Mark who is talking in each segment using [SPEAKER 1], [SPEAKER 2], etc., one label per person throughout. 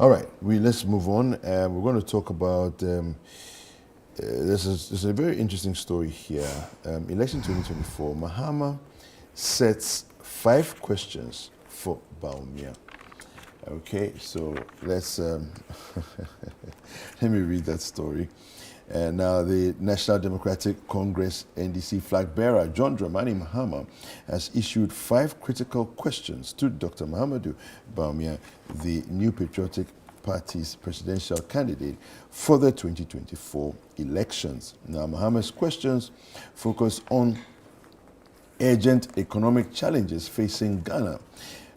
[SPEAKER 1] All right, let's move on. We're going to talk about, this is a very interesting story here. Election 2024, Mahama sets 5 questions for Bawumia. Okay, so let's, let me read that story. Now, the National Democratic Congress NDC flag bearer, John Dramani Mahama, has issued 5 critical questions to Dr. Mahamudu Bawumia, the New Patriotic Party's presidential candidate for the 2024 elections. Now, Mahama's questions focus on urgent economic challenges facing Ghana,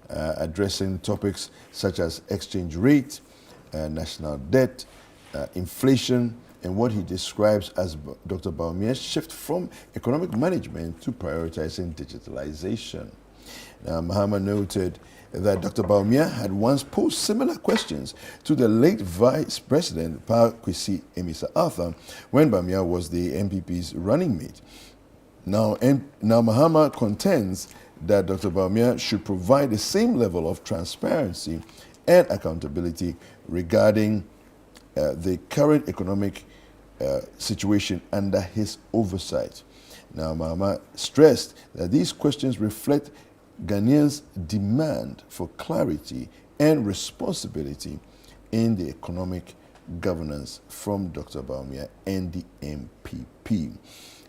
[SPEAKER 1] addressing topics such as exchange rate, national debt, inflation, and what he describes as Dr. Bawumia's shift from economic management to prioritizing digitalization. Now, Mahama noted that Dr. Bawumia had once posed similar questions to the late Vice President Pa Kwesi Amissah-Arthur when Bawumia was the MPP's running mate. Now Mahama contends that Dr. Bawumia should provide the same level of transparency and accountability regarding the current economic situation under his oversight. Now, Mahama stressed that these questions reflect Ghanaians' demand for clarity and responsibility in the economic governance from Dr. Bawumia and the MPP.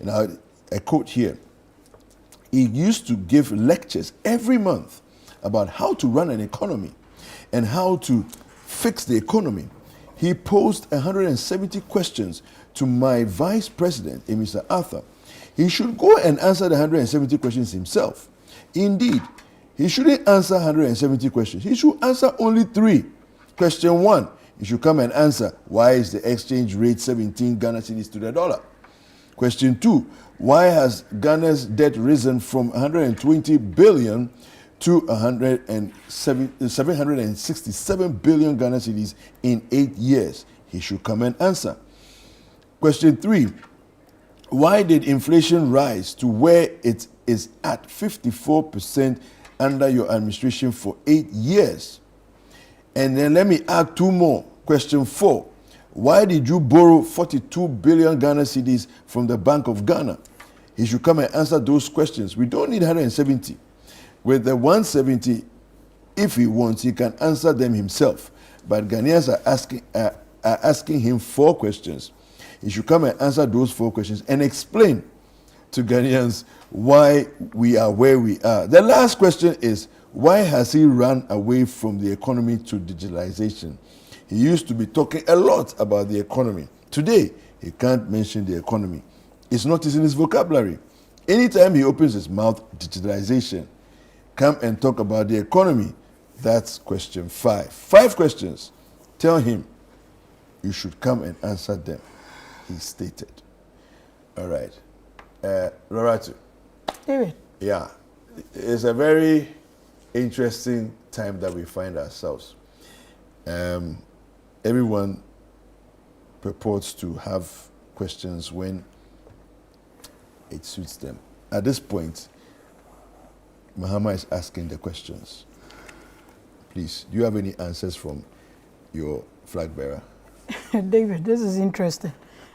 [SPEAKER 1] Now, a quote here. He used to give lectures every month about how to run an economy and how to fix the economy. He posed 170 questions to my Vice President, Amissah-Arthur. He should go and answer the 170 questions himself. Indeed, he shouldn't answer 170 questions. He should answer only 3. Question 1, he should come and answer, why is the exchange rate 17 Ghana cedis to the dollar? Question 2, why has Ghana's debt risen from 120 billion to 767 billion Ghana cedis in 8 years? He should come and answer. Question 3, why did inflation rise to where it is at 54% under your administration for 8 years? And then let me add 2 more. Question 4, why did you borrow 42 billion Ghana cedis from the Bank of Ghana? He should come and answer those questions. We don't need 170. With the 170, if he wants, he can answer them himself. But Ghanaians are asking him 4 questions. He should come and answer those 4 questions and explain to Ghanaians why we are where we are. The last question is, why has he run away from the economy to digitalization? He used to be talking a lot about the economy. Today, he can't mention the economy. It's not in his vocabulary. Anytime he opens his mouth, digitalization. Come and talk about the economy. That's question 5. 5 questions. Tell him you should come and answer them, he stated. All right. Loratu.
[SPEAKER 2] David.
[SPEAKER 1] Yeah. It's a very interesting time that we find ourselves. Everyone purports to have questions when it suits them. At this point, Mahama is asking the questions. Please, do you have any answers from your flag bearer?
[SPEAKER 2] David, this is interesting.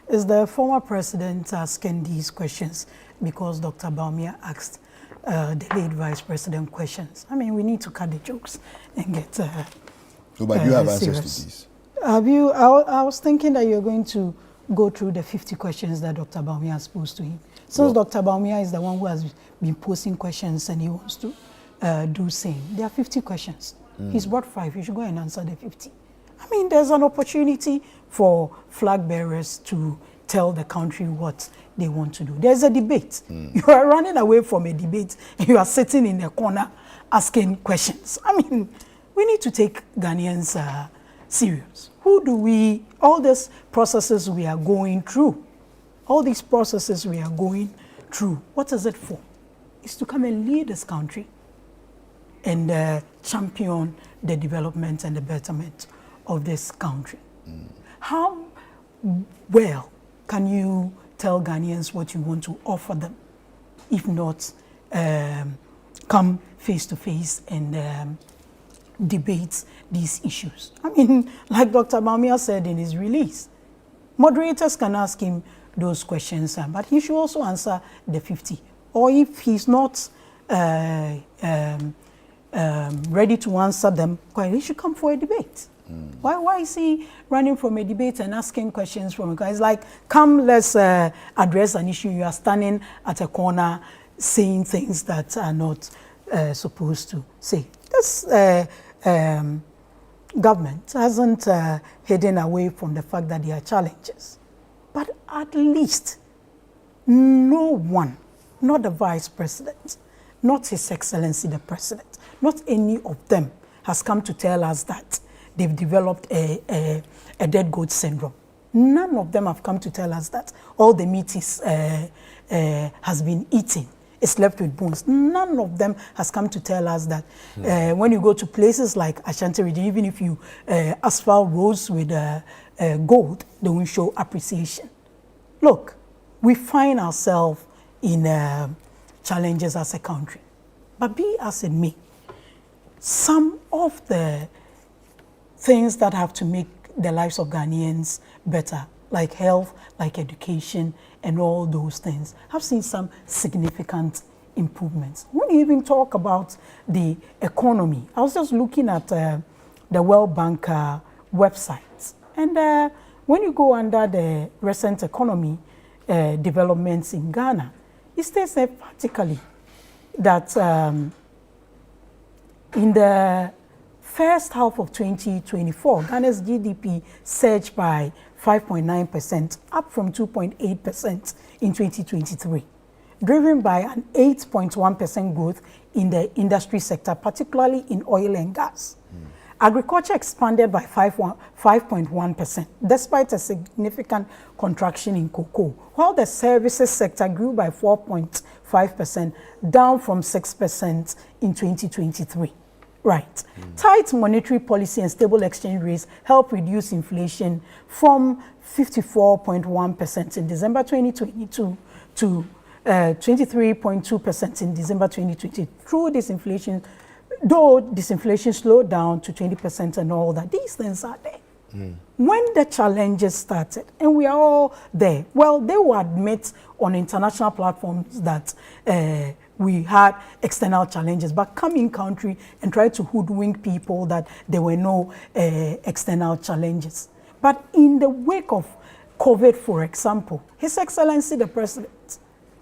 [SPEAKER 2] Is the former president asking these questions because Dr. Bawumia asked the late vice president questions? I mean, we need to cut the jokes and get
[SPEAKER 1] No, but you have
[SPEAKER 2] serious.
[SPEAKER 1] answers to these.
[SPEAKER 2] Have you? I was thinking that you're going to go through the 50 questions that Dr. Bawumia has posed to him. Since Dr. Bawumia is the one who has been posing questions and he wants to do same. There are 50 questions. He's brought 5. You should go and answer the 50. I mean, there's an opportunity for flag bearers to tell the country what they want to do. There's a debate. You are running away from a debate and you are sitting in the corner asking questions. I mean, we need to take Ghanaians serious. All these processes we are going through, what is it for? It's to come and lead this country and champion the development and the betterment of this country. How well can you tell Ghanaians what you want to offer them, if not come face to face and debate these issues. I mean, like Dr. Bawumia said in his release, moderators can ask him those questions, but he should also answer the 50. Or if he's not ready to answer them, he should come for a debate. Why is he running from a debate and asking questions from a guy? It's like, come, let's address an issue. You are standing at a corner saying things that are not supposed to say. This government hasn't hidden away from the fact that there are challenges. But at least no one, not the Vice President, not His Excellency the President, not any of them has come to tell us that they've developed a dead goat syndrome. None of them have come to tell us that all the meat has been eaten. It's left with bones. None of them has come to tell us that when you go to places like Ashanti region, even if you asphalt roads with gold, they will show appreciation. Look, we find ourselves in challenges as a country. But be as it may, some of the things that have to make the lives of Ghanaians better, like health, like education, and all those things, have seen some significant improvements. When you even talk about the economy, I was just looking at the World Bank website, and when you go under the recent economy developments in Ghana, it states emphatically that in the first half of 2024, Ghana's GDP surged by 5.9%, up from 2.8% in 2023, driven by an 8.1% growth in the industry sector, particularly in oil and gas. Agriculture expanded by 5.1%, despite a significant contraction in cocoa, while the services sector grew by 4.5%, down from 6% in 2023. Right. Tight monetary policy and stable exchange rates help reduce inflation from 54.1% in December 2022 to 23.2% in December 2020. Through this inflation, though disinflation slowed down to 20% and all that, these things are there. When the challenges started, and we are all there, well, they will admit on international platforms that we had external challenges, but come in country and try to hoodwink people that there were no external challenges. But in the wake of COVID, for example, His Excellency the President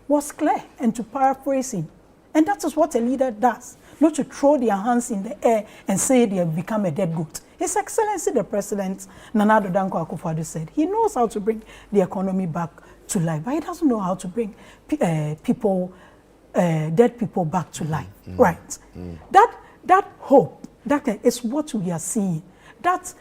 [SPEAKER 2] was clear, and to paraphrase him, and that is what a leader does, not to throw their hands in the air and say they have become a dead goat. His Excellency the President, Nana Addo Dankwa Akufo-Addo, said he knows how to bring the economy back to life, but he doesn't know how to bring dead people back to life. Right? That hope, that is what we are seeing. That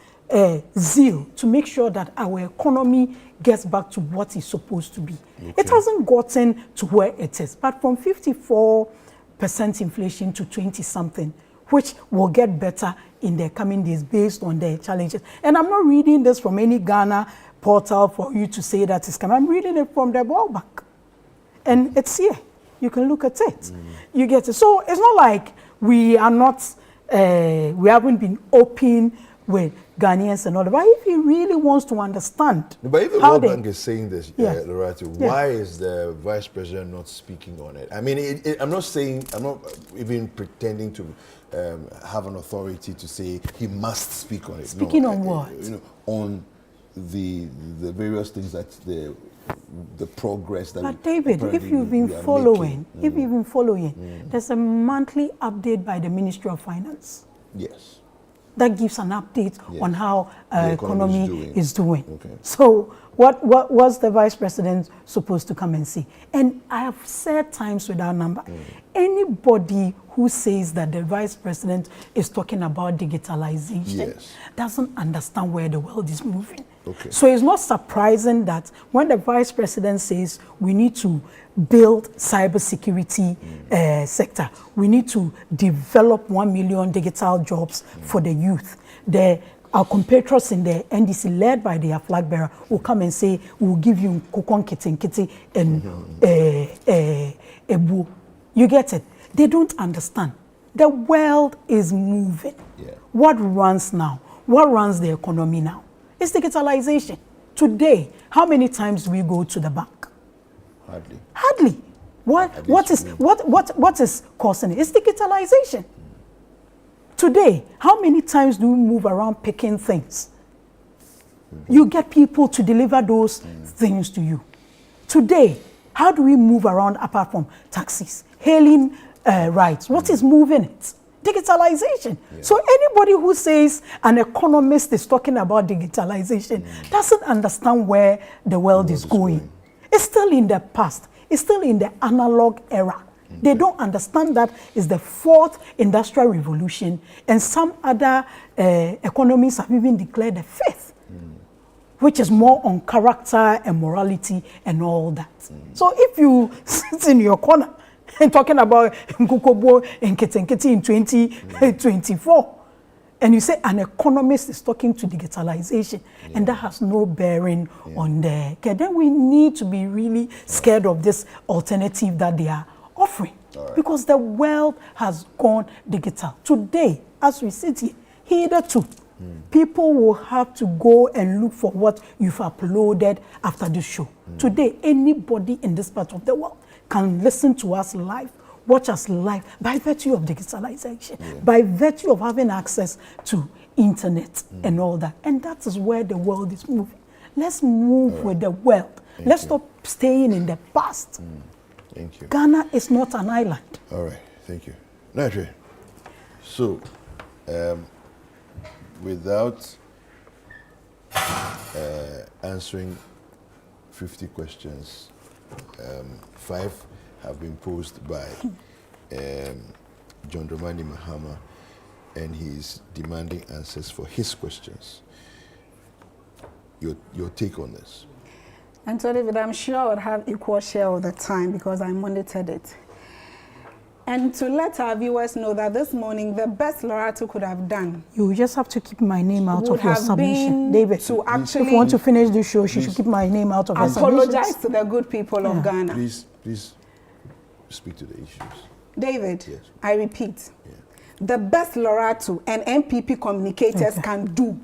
[SPEAKER 2] zeal to make sure that our economy gets back to what it's supposed to be. It hasn't gotten to where it is, but from 54% inflation to 20-something, which will get better in the coming days based on the challenges. And I'm not reading this from any Ghana portal for you to say that it's coming. I'm reading it from the World Bank. And it's here. You can look at it. You get it. So it's not like we are not, we haven't been open with Ghanaians and all that. But if he really wants to understand,
[SPEAKER 1] but if the World Bank is saying this,
[SPEAKER 2] yes.
[SPEAKER 1] Loretta, why is the Vice President not speaking on it? I mean, I'm not even pretending to have an authority to say he must speak on it.
[SPEAKER 2] Speaking on what?
[SPEAKER 1] On the various things that the progress that.
[SPEAKER 2] But David, if you've been following, there's a monthly update by the Ministry of Finance.
[SPEAKER 1] Yes.
[SPEAKER 2] That gives an update on how economy is doing.
[SPEAKER 1] Okay.
[SPEAKER 2] So what was the Vice President supposed to come and see? And I have said times without number, anybody who says that the Vice President is talking about digitalization doesn't understand where the world is moving. Okay. So it's not surprising that when the Vice President says we need to build cybersecurity sector, we need to develop 1 million digital jobs for the youth. Our compatriots in the NDC, led by their flag bearer, will come and say, we'll give you kokon kitty and ebu. You get it? They don't understand The world is moving.
[SPEAKER 1] Yeah.
[SPEAKER 2] What runs now? What runs the economy now? It's digitalization. Today, how many times do we go to the bank?
[SPEAKER 1] Hardly.
[SPEAKER 2] Hardly. What is causing it? It's digitalization. Today, how many times do we move around picking things? You get people to deliver those things to you. Today, how do we move around apart from taxis, hailing rides? What is moving it? Digitalization. Yeah. So anybody who says an economist is talking about digitalization doesn't understand where the world is going. It's still in the past. It's still in the analog era. Okay. They don't understand that it's the fourth industrial revolution, and some other economists have even declared the fifth, which is more on character and morality and all that. So if you sit in your corner and talking about Nkukobo and Ketenketi in 2024, and you say an economist is talking to digitalization, and that has no bearing on the, okay, then we need to be really scared of this alternative that they are offering, because the world has gone digital. Today, as we sit here, hitherto, people will have to go and look for what you've uploaded after the show. Today, anybody in this part of the world can listen to us live, watch us live by virtue of digitalization, by virtue of having access to internet and all that. And that is where the world is moving. Let's move with the world. Let's stop staying in the past.
[SPEAKER 1] Thank you.
[SPEAKER 2] Ghana is not an island.
[SPEAKER 1] All right, thank you. Nigel, so without answering 50 questions, 5 have been posed by John Dramani Mahama, and he's demanding answers for his questions. Your take on this?
[SPEAKER 3] And so, David, I'm sure I would have equal share of the time because I monitored it. And to let our viewers know that this morning, the best Lorato could have done.
[SPEAKER 2] You just have to keep my name out of your submission. David,
[SPEAKER 3] to actually,
[SPEAKER 2] if you want to finish the show, she should keep my name out of your submission.
[SPEAKER 3] Apologize to the good people of Ghana.
[SPEAKER 1] Please speak to the issues.
[SPEAKER 3] David, yes. I repeat, the best Lorato and MPP communicators can do,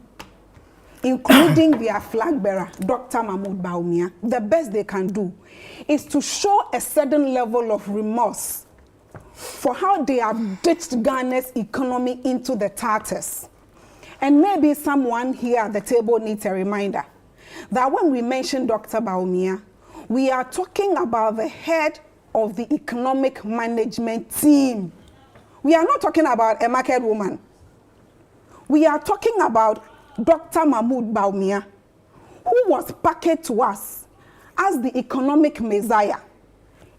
[SPEAKER 3] including their flag bearer, Dr. Mahmoud Bawumia, the best they can do is to show a certain level of remorse for how they have ditched Ghana's economy into the tatters. And maybe someone here at the table needs a reminder that when we mention Dr. Bawumia, we are talking about the head of the economic management team. We are not talking about a market woman. We are talking about Dr. Mahmoud Bawumia, who was packaged to us as the economic messiah.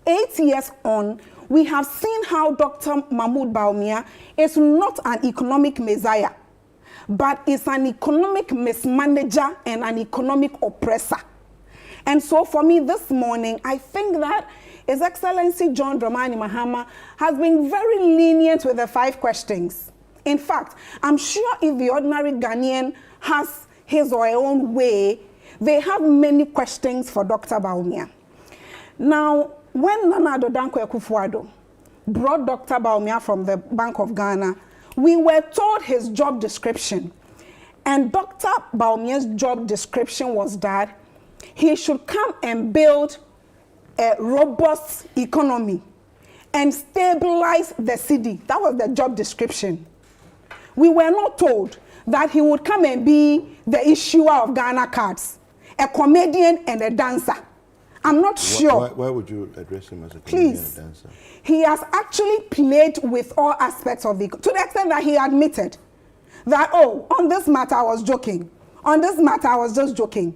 [SPEAKER 3] 8 years on, we have seen how Dr. Mahmoud Bawumia is not an economic messiah, but is an economic mismanager and an economic oppressor. And so for me this morning, I think that His Excellency John Dramani Mahama has been very lenient with the 5 questions. In fact, I'm sure if the ordinary Ghanaian has his or her own way, they have many questions for Dr. Bawumia. Now, when Nana Addo Dankwa Akufo-Addo brought Dr. Bawumia from the Bank of Ghana, we were told his job description. And Dr. Bawumia's job description was that he should come and build a robust economy and stabilize the city. That was the job description. We were not told that he would come and be the issuer of Ghana cards, a comedian and a dancer. I'm not sure.
[SPEAKER 1] Why would you address him as a comedian and a dancer?
[SPEAKER 3] He has actually played with all aspects of the, to the extent that he admitted that, oh, on this matter I was joking. On this matter I was just joking.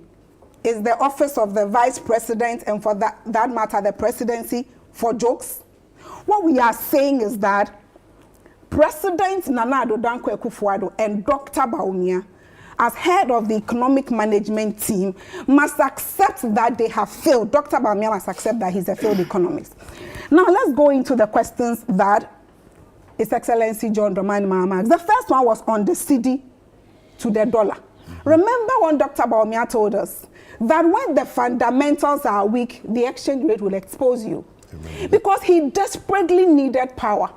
[SPEAKER 3] Is the office of the vice president, and for that matter the presidency, for jokes? What we are saying is that President Nana Addo Dankwa Akufo-Addo and Dr. Bawumia, as head of the economic management team, must accept that they have failed. Dr. Bawumia must accept that he's a failed economist. Now let's go into the questions that His Excellency John Dramani Mahama asked. The first one was on the cedi to the dollar. Remember when Dr. Bawumia told us that when the fundamentals are weak, the exchange rate will expose you. Because he desperately needed power.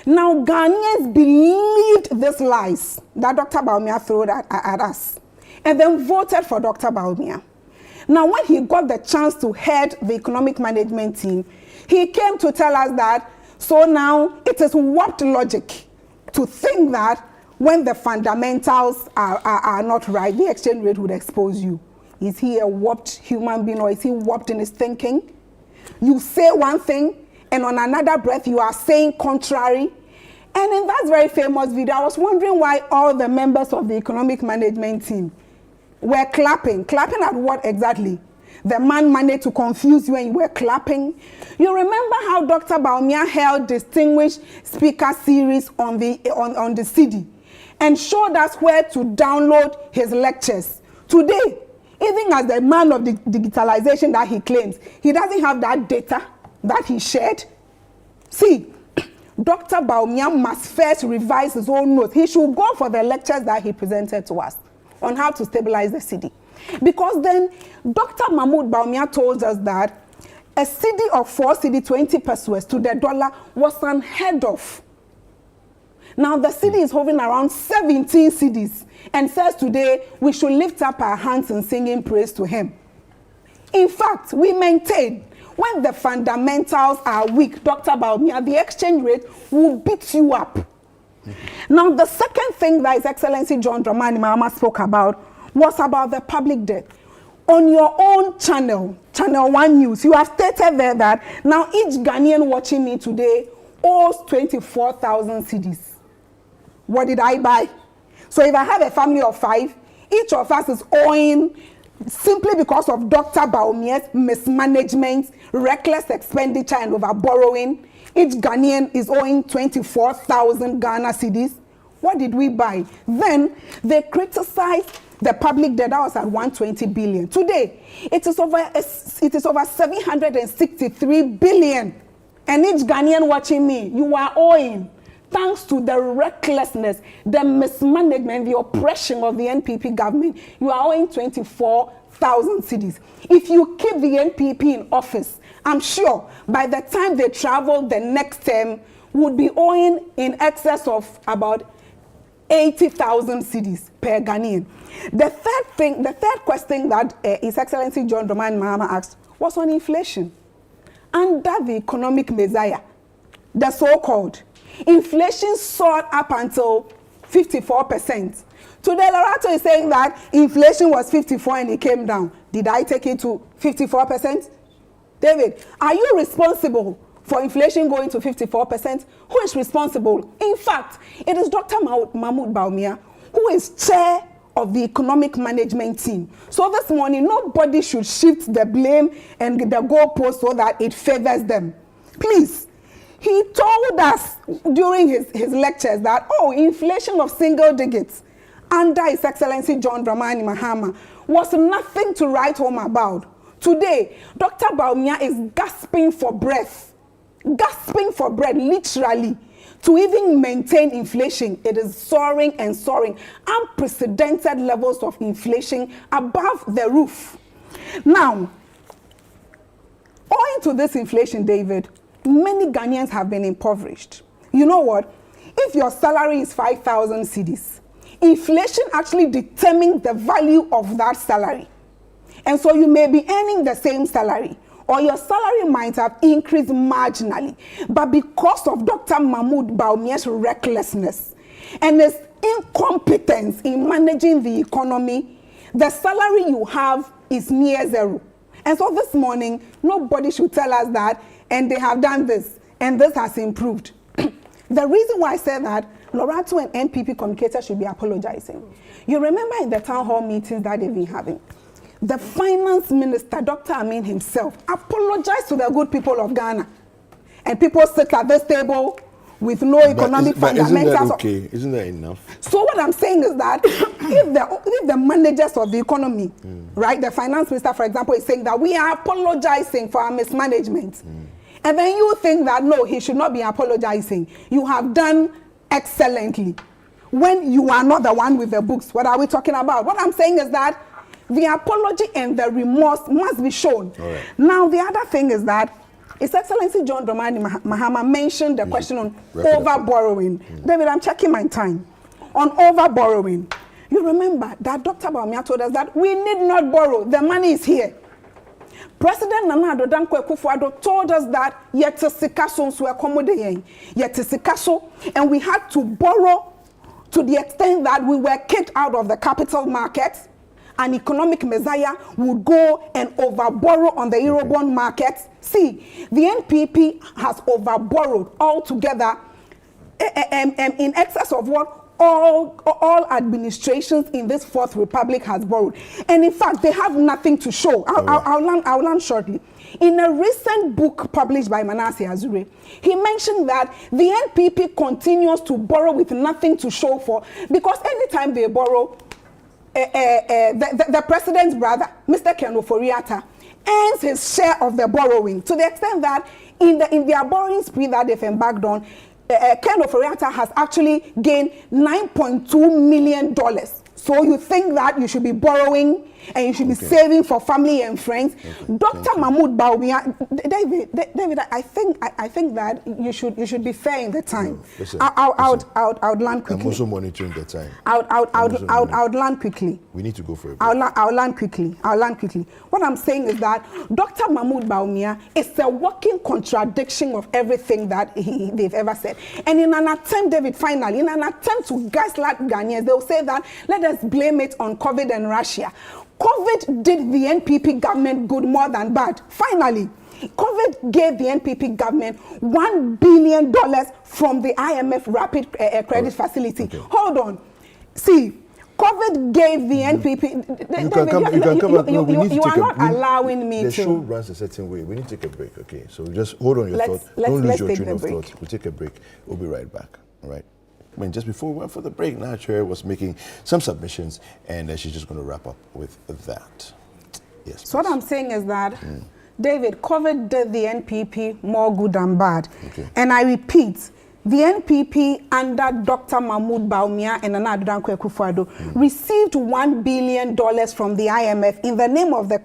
[SPEAKER 3] Now, Ghanaians believed these lies that Dr. Bawumia threw at us and then voted for Dr. Bawumia. Now, when he got the chance to head the economic management team, he came to tell us that, so now it is warped logic to think that when the fundamentals are not right, the exchange rate would expose you. Is he a warped human being, or is he warped in his thinking? You say one thing, and on another breath, you are saying contrary. And in that very famous video, I was wondering why all the members of the economic management team were clapping. Clapping at what exactly? The man managed to confuse you and you were clapping. You remember how Dr. Bawumia held distinguished speaker series on the CD and showed us where to download his lectures. Today, even as the man of the digitalization that he claims, he doesn't have that data that he shared. See, Dr. Bawumia must first revise his own notes. He should go for the lectures that he presented to us on how to stabilize the cedi. Because then Dr. Mahmoud Bawumia told us that a cedi of 4 cedi 20 pesos to the dollar was unheard of. Now the cedi is hovering around 17 cedis and says today we should lift up our hands in singing praise to him. In fact, we maintain when the fundamentals are weak, Dr. Bawumia, the exchange rate will beat you up. Now, the second thing that His Excellency John Dramani Mahama spoke about was about the public debt. On your own channel, ChannelOne News, you have stated there that now each Ghanaian watching me today owes 24,000 cedis. What did I buy? So if I have a family of 5, each of us is owing, simply because of Dr. Bawumia's mismanagement, reckless expenditure, and over borrowing, each Ghanaian is owing 24,000 Ghana cedis. What did we buy? Then they criticized the public debt that was at 120 billion. Today, it is over 763 billion. And each Ghanaian watching me, you are owing, thanks to the recklessness, the mismanagement, the oppression of the NPP government, you are owing 24,000 cedis. If you keep the NPP in office, I'm sure by the time they travel the next term, would be owing in excess of about 80,000 cedis per Ghanaian. The third question that His Excellency John Dramani Mahama asked was on inflation. Under the economic messiah, the so-called, inflation soared up until 54%. Today, Lorato is saying that inflation was 54 and it came down. Did I take it to 54%? David, are you responsible for inflation going to 54%? Who is responsible? In fact, it is Dr. Mahmoud Bawumia, who is chair of the economic management team. So this morning, nobody should shift the blame and the goalpost so that it favors them. Please. He told us during his lectures that, inflation of single digits under His Excellency John Dramani Mahama was nothing to write home about. Today, Dr. Bawumia is gasping for breath, literally, to even maintain inflation. It is soaring and soaring, unprecedented levels of inflation above the roof. Now, owing to this inflation, David, many Ghanaians have been impoverished. You know what? If your salary is 5,000 cedis, inflation actually determines the value of that salary. And so you may be earning the same salary, or your salary might have increased marginally. But because of Dr. Mahmoud Bawumia's recklessness and his incompetence in managing the economy, the salary you have is near zero. And so this morning, nobody should tell us that, and they have done this, and this has improved. The reason why I said that, Lorato and NPP communicators should be apologizing. You remember in the town hall meetings that they've been having, the finance minister, Dr. Amin himself, apologized to the good people of Ghana. And people sit at this table with no economic fundamentals.
[SPEAKER 1] Isn't that okay? Isn't that enough?
[SPEAKER 3] So what I'm saying is that if the managers of the economy, right, the finance minister, for example, is saying that we are apologizing for our mismanagement, and then you think that, no, he should not be apologizing. You have done excellently. When you are not the one with the books, what are we talking about? What I'm saying is that the apology and the remorse must be shown. Right. Now, the other thing is that His Excellency John Dramani Mahama mentioned the question on over-borrowing. David, I'm checking my time. On over-borrowing. You remember that Dr. Bawumia told us that we need not borrow. The money is here. President Nana Addo Dankwa Akufo-Addo told us that yete sikaso nso ekomode yen. Yete sikaso, and we had to borrow to the extent that we were kicked out of the capital markets. An economic messiah would go and overborrow on the Eurobond markets. See, the NPP has overborrowed altogether in excess of what all administrations in this Fourth Republic has borrowed. And in fact, they have nothing to show. I'll land shortly. In a recent book published by Manasseh Atswei, he mentioned that the NPP continues to borrow with nothing to show for, because anytime they borrow, the president's brother, Mr. Ken Ofori-Atta, earns his share of the borrowing, to the extent that in their borrowing spree that they've embarked on, Ken Ofori-Atta has actually gained $9.2 million. So you think that you should be borrowing and you should be saving for family and friends. Dr. Mahmoud Bawumia, David, I think that you should be fair in the time. I would land quickly.
[SPEAKER 1] I'm also monitoring the time.
[SPEAKER 3] I would land quickly.
[SPEAKER 1] We need to go for it.
[SPEAKER 3] I'll land quickly. What I'm saying is that Dr. Mahmoud Bawumia is a walking contradiction of everything that they've ever said. And in an attempt, David, finally, in an attempt to gaslight Ghanaians, they'll say that let us blame it on COVID and Russia. COVID did the NPP government good more than bad. Finally, COVID gave the NPP government $1 billion from the IMF Rapid Credit Facility. Hold on. See, COVID gave the NPP...
[SPEAKER 1] You can come back. No, we need to take a break.
[SPEAKER 3] You are not allowing me to...
[SPEAKER 1] The show runs a certain way. We need to take a break, okay? So just hold on your thought. Don't lose your train of thought. We'll take a break. We'll be right back, all right? I mean, just before we went for the break, Nature was making some submissions, and she's just going to wrap up with that. Yes.
[SPEAKER 3] So what I'm saying is that, David, COVID did the NPP more good than bad. And I repeat, the NPP under Dr. Mahmoud Bawumia and Nana Addo Dankwa Akufo-Addo received $1 billion from the IMF in the name of the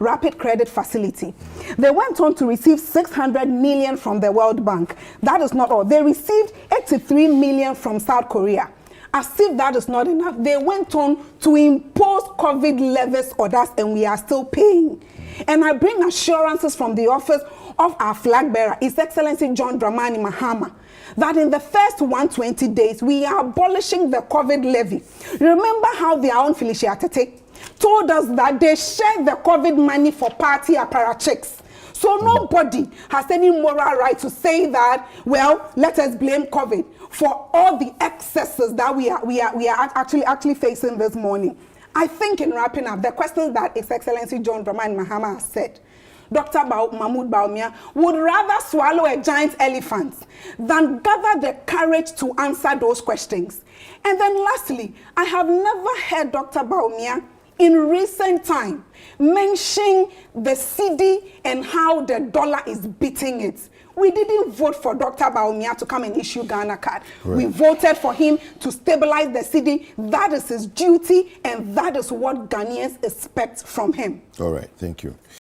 [SPEAKER 3] Rapid Credit Facility. They went on to receive $600 million from the World Bank. That is not all. They received $83 million from South Korea. As if that is not enough, they went on to impose COVID levies on us, and we are still paying. And I bring assurances from the office of our flag bearer, His Excellency John Dramani Mahama, that in the first 120 days, we are abolishing the COVID levy. Remember how their own Felicia Atete told us that they shared the COVID money for party apparatchiks. So nobody has any moral right to say that, well, let us blame COVID for all the excesses that we are actually facing this morning. I think in wrapping up, the questions that His Excellency John Dramani Mahama has said, Dr. Mahmoud Bawumia would rather swallow a giant elephant than gather the courage to answer those questions. And then lastly, I have never heard Dr. Bawumia in recent time mention the cedi and how the dollar is beating it. We didn't vote for Dr. Bawumia to come and issue Ghana card. Right. We voted for him to stabilize the cedi. That is his duty, and that is what Ghanaians expect from him.
[SPEAKER 1] All right, thank you.